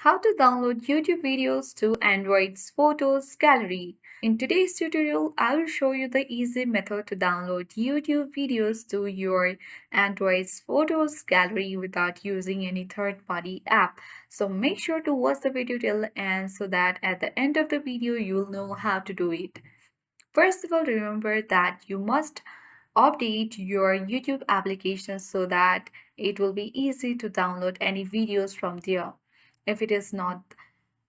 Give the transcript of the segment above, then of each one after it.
How to download YouTube videos to Android's Photos Gallery. In today's tutorial, I will show you the easy method to download YouTube videos to your Android's Photos Gallery without using any third-party app. So make sure to watch the video till the end so that at the end of the video, you'll know how to do it. First of all, remember that you must update your YouTube application so that it will be easy to download any videos from there. If it is not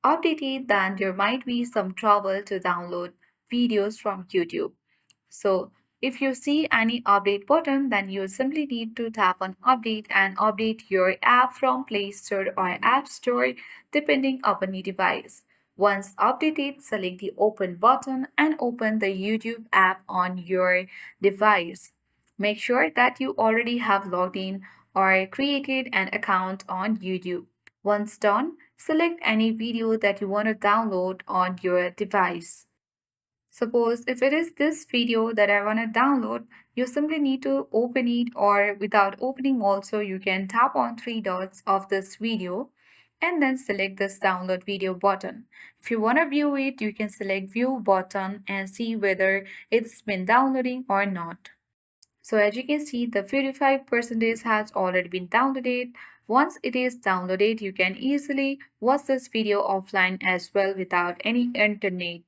updated, then there might be some trouble to download videos from YouTube. So if you see any update button, then you simply need to tap on update and update your app from Play Store or App Store depending upon your device. Once updated, select the open button and open the YouTube app on your device. Make sure that you already have logged in or created an account on YouTube. Once done, select any video that you want to download on your device. Suppose if it is this video that I want to download, you simply need to open it, or without opening also you can tap on three dots of this video and then select this download video button. If you want to view it, you can select view button and see whether it's been downloading or not. So as you can see, the 55% has already been downloaded. Once it is downloaded, you can easily watch this video offline as well without any internet.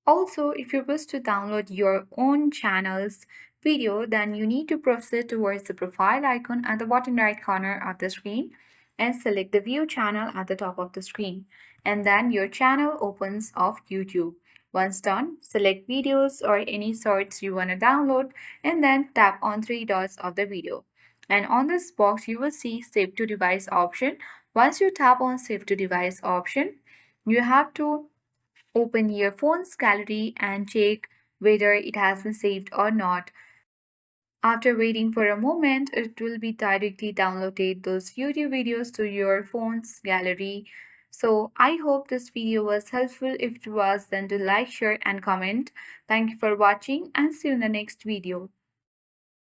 Also, if you wish to download your own channel's video, then you need to proceed towards the profile icon at the bottom right corner of the screen and select the view channel at the top of the screen. And then your channel opens of YouTube. Once done, select videos or any sorts you want to download and then tap on three dots of the video. And on this box, you will see Save to Device option. Once you tap on Save to Device option, you have to open your phone's gallery and check whether it has been saved or not. After waiting for a moment, it will be directly downloaded those YouTube videos to your phone's gallery. So I hope this video was helpful. If it was, then do like, share and comment. Thank you for watching and see you in the next video.